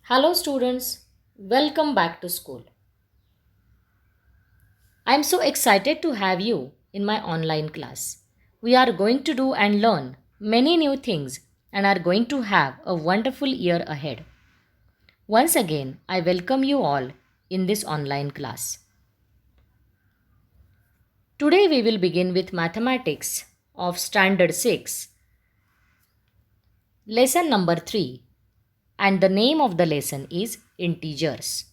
Hello, students. Welcome back to school. I am so excited to have you in my online class. We are going to do and learn many new things and are going to have a wonderful year ahead. Once again, I welcome you all in this online class. Today, we will begin with mathematics of Standard 6, lesson number 3, and the name of the lesson is Integers.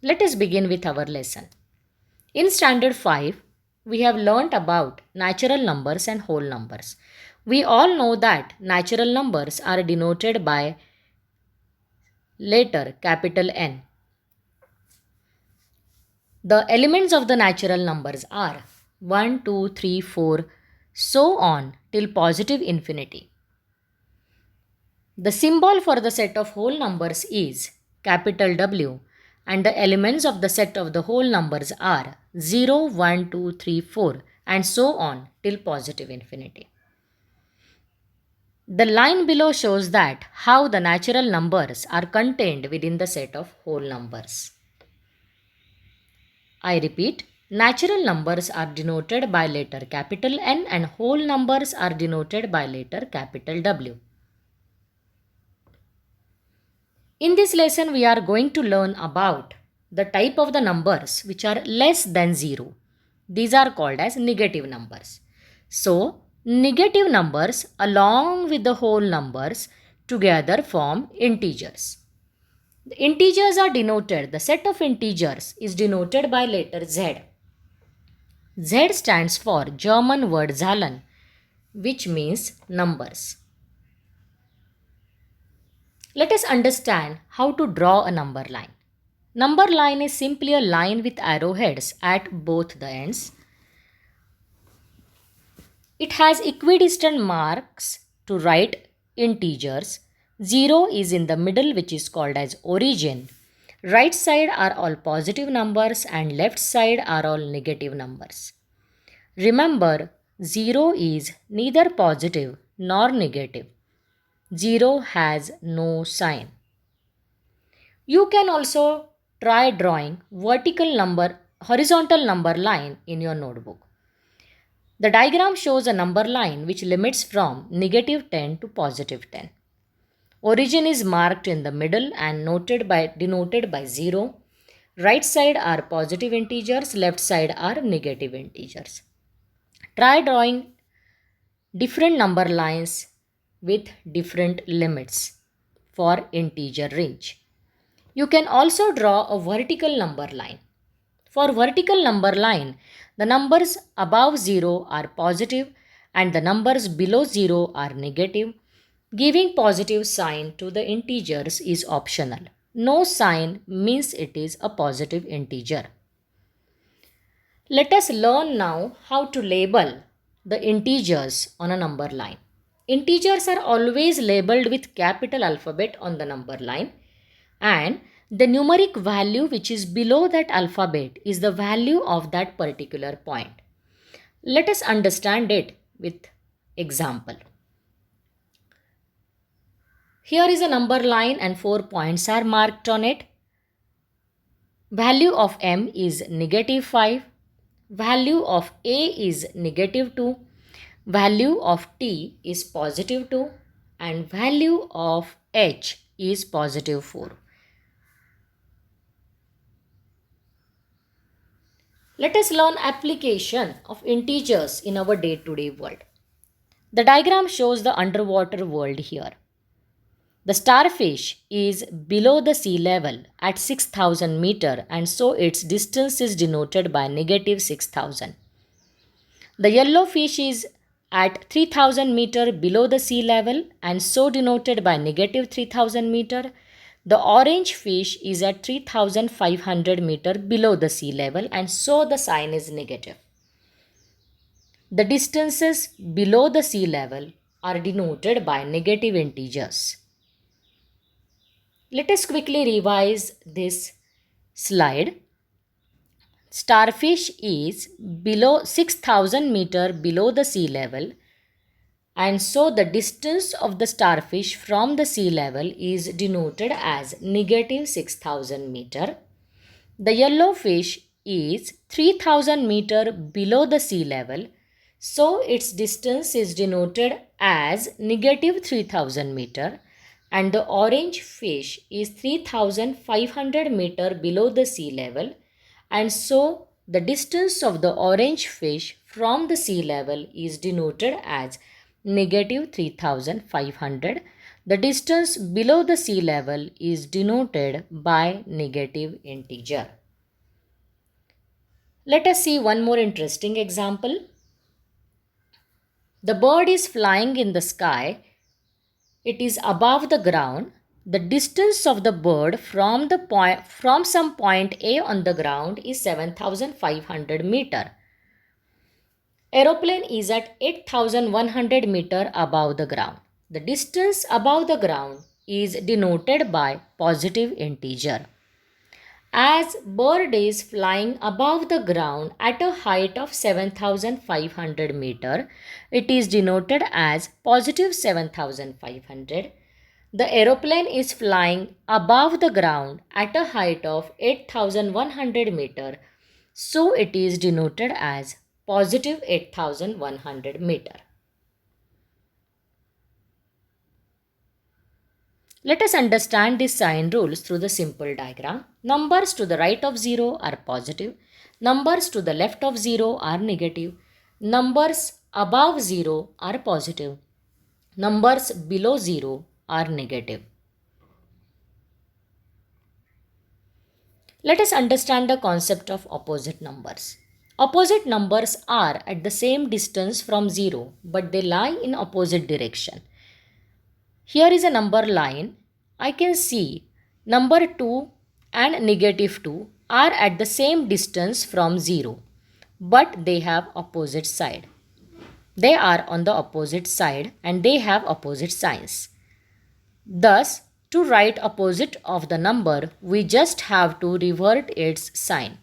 Let us begin with our lesson. In Standard 5, we have learnt about natural numbers and whole numbers. We all know that natural numbers are denoted by letter capital N. The elements of the natural numbers are 1, 2, 3, 4, so on till positive infinity. The symbol for the set of whole numbers is capital W, and the elements of the set of the whole numbers are 0, 1, 2, 3, 4, and so on till positive infinity. The line below shows that how the natural numbers are contained within the set of whole numbers. I repeat, natural numbers are denoted by letter capital N and whole numbers are denoted by letter capital W. In this lesson, we are going to learn about the type of the numbers which are less than 0. These are called as negative numbers. So, negative numbers along with the whole numbers together form integers. The integers are denoted, the set of integers is denoted by letter Z. Z stands for German word Zahlen, which means numbers. Let us understand how to draw a number line. Number line is simply a line with arrowheads at both the ends. It has equidistant marks to write integers. 0 is in the middle, which is called as origin. Right side are all positive numbers and left side are all negative numbers. Remember, 0 is neither positive nor negative. 0 has no sign. You can also try drawing horizontal number line in your notebook. The diagram shows a number line which limits from negative 10 to positive 10. Origin is marked in the middle and denoted by 0. Right side are positive integers, left side are negative integers. Try drawing different number lines with different limits for integer range. You can also draw a vertical number line. For vertical number line, the numbers above 0 are positive and the numbers below 0 are negative. Giving positive sign to the integers is optional. No sign means it is a positive integer. Let us learn now how to label the integers on a number line. Integers are always labeled with capital alphabet on the number line, and the numeric value which is below that alphabet is the value of that particular point. Let us understand it with example. Here is a number line and 4 points are marked on it. Value of m is negative 5. Value of a is negative 2. Value of t is positive 2. And value of h is positive 4. Let us learn application of integers in our day-to-day world. The diagram shows the underwater world here. The starfish is below the sea level at 6,000 meter and so its distance is denoted by negative 6,000. The yellow fish is at 3,000 meter below the sea level and so denoted by negative 3,000 meter. The orange fish is at 3,500 meter below the sea level and so the sign is negative. The distances below the sea level are denoted by negative integers. Let us quickly revise this slide. Starfish is below 6,000 meter below the sea level and so the distance of the starfish from the sea level is denoted as negative 6000 meter. The yellow fish is 3000 meter below the sea level, so its distance is denoted as negative 3000 meter, and the orange fish is 3500 meter below the sea level, and so the distance of the orange fish from the sea level is denoted as negative 3500. The distance below the sea level is denoted by negative integer. Let us see one more interesting example. The bird is flying in the sky. It is above the ground. The distance of the bird from some point A on the ground is 7500 meter. Aeroplane is at 8100 meter above the ground. The distance above the ground is denoted by positive integer. As bird is flying above the ground at a height of 7500 meter, it is denoted as positive 7500. The aeroplane is flying above the ground at a height of 8100 meter, so it is denoted as positive 8100 meter. Let us understand the sign rules through the simple diagram. Numbers to the right of 0 are positive. Numbers to the left of 0 are negative. Numbers above 0 are positive. Numbers below 0 are negative. Let us understand the concept of opposite numbers. Opposite numbers are at the same distance from 0, but they lie in opposite direction. Here is a number line. I can see number 2 and negative 2 are at the same distance from 0, but they have opposite side. They are on the opposite side and they have opposite signs. Thus, to write opposite of the number, we just have to revert its sign.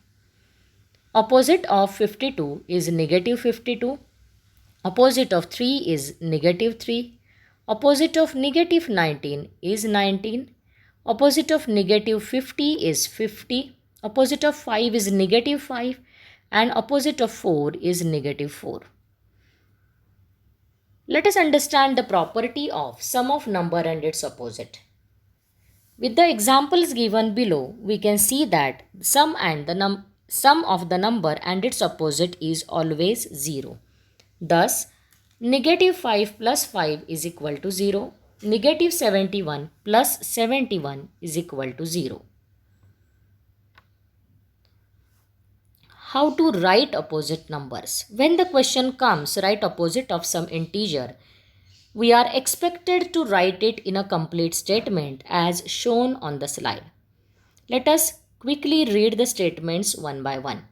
Opposite of 52 is negative 52. Opposite of 3 is negative 3. Opposite of negative 19 is 19. Opposite of negative 50 is 50. Opposite of 5 is negative 5. And opposite of 4 is negative 4. Let us understand the property of sum of number and its opposite. With the examples given below, we can see that sum of the number and its opposite is always 0. Thus, negative 5 plus 5 is equal to 0. Negative 71 plus 71 is equal to 0. How to write opposite numbers? When the question comes, write opposite of some integer, we are expected to write it in a complete statement as shown on the slide. Let us quickly read the statements one by one.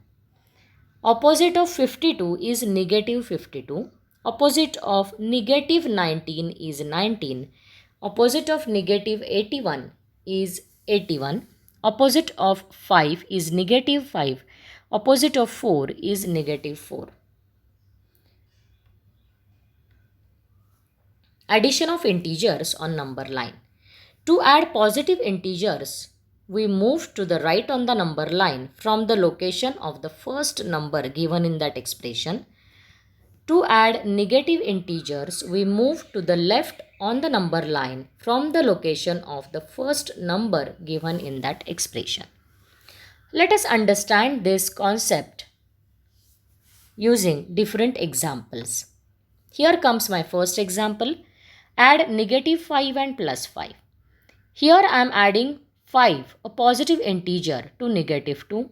Opposite of 52 is negative 52. Opposite of negative 19 is 19. Opposite of negative 81 is 81. Opposite of 5 is negative 5. Opposite of 4 is negative 4. Addition of integers on number line. To add positive integers, we move to the right on the number line from the location of the first number given in that expression. To add negative integers, we move to the left on the number line from the location of the first number given in that expression. Let us understand this concept using different examples. Here comes my first example. Add negative 5 and plus 5. Here I am adding 5, a positive integer, to negative 2.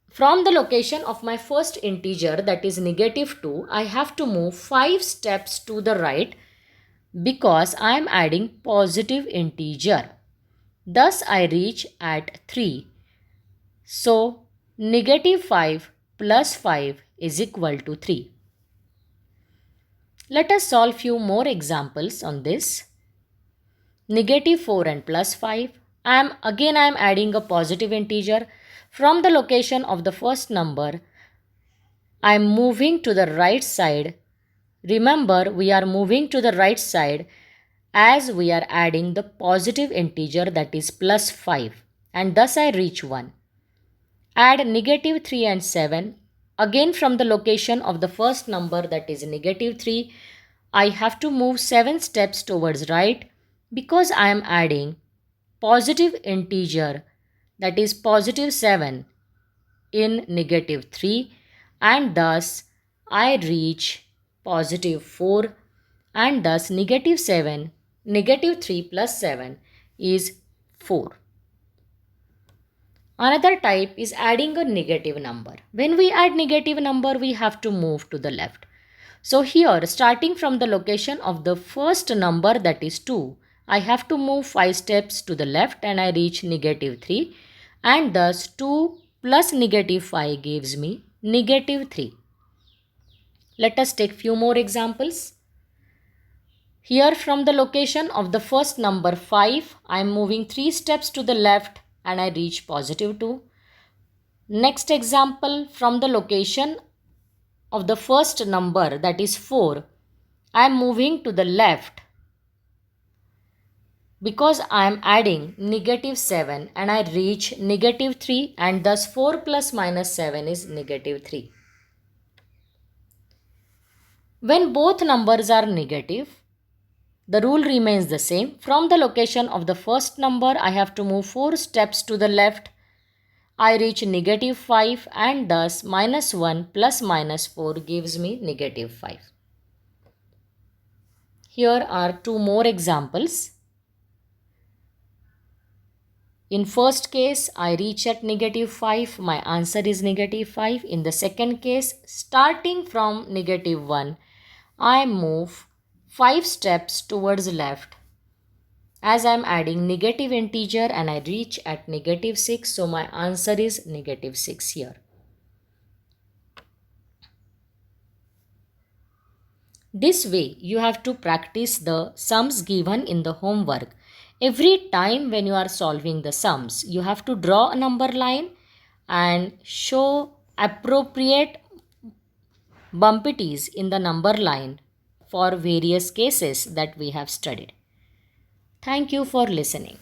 From the location of my first integer, that is negative 2, I have to move 5 steps to the right because I am adding positive integer. Thus I reach at 3. So negative 5 plus 5 is equal to 3. Let us solve few more examples on this. Negative 4 and plus 5. I am adding a positive integer. From the location of the first number, I am moving to the right side Remember, we are moving to the right side as we are adding the positive integer, that is plus 5, and thus I reach 1. Add negative 3 and 7. Again from the location of the first number, that is negative 3, I have to move 7 steps towards right because I am adding positive integer, that is positive 7 in negative 3, and thus I reach positive 4, and thus negative 7, negative 3 plus 7 is 4. Another type is adding a negative number. When we add negative number, we have to move to the left. So here, starting from the location of the first number, that is 2, I have to move 5 steps to the left and I reach negative 3, and thus 2 plus negative 5 gives me negative 3. Let us take few more examples. Here from the location of the first number 5, I am moving 3 steps to the left and I reach positive 2. Next example, from the location of the first number, that is 4, I am moving to the left because I am adding negative 7 and I reach negative 3, and thus 4 plus minus 7 is negative 3. When both numbers are negative, the rule remains the same. From the location of the first number, I have to move 4 steps to the left. I reach negative 5, and thus minus 1 plus minus 4 gives me negative 5. Here are 2 more examples. In first case, I reach at negative 5. My answer is negative 5. In the second case, starting from negative 1, I move 5 steps towards left as I am adding negative integer and I reach at negative 6. So my answer is negative 6 here. This way you have to practice the sums given in the homework. Every time when you are solving the sums, you have to draw a number line and show appropriate bumpities in the number line for various cases that we have studied. Thank you for listening.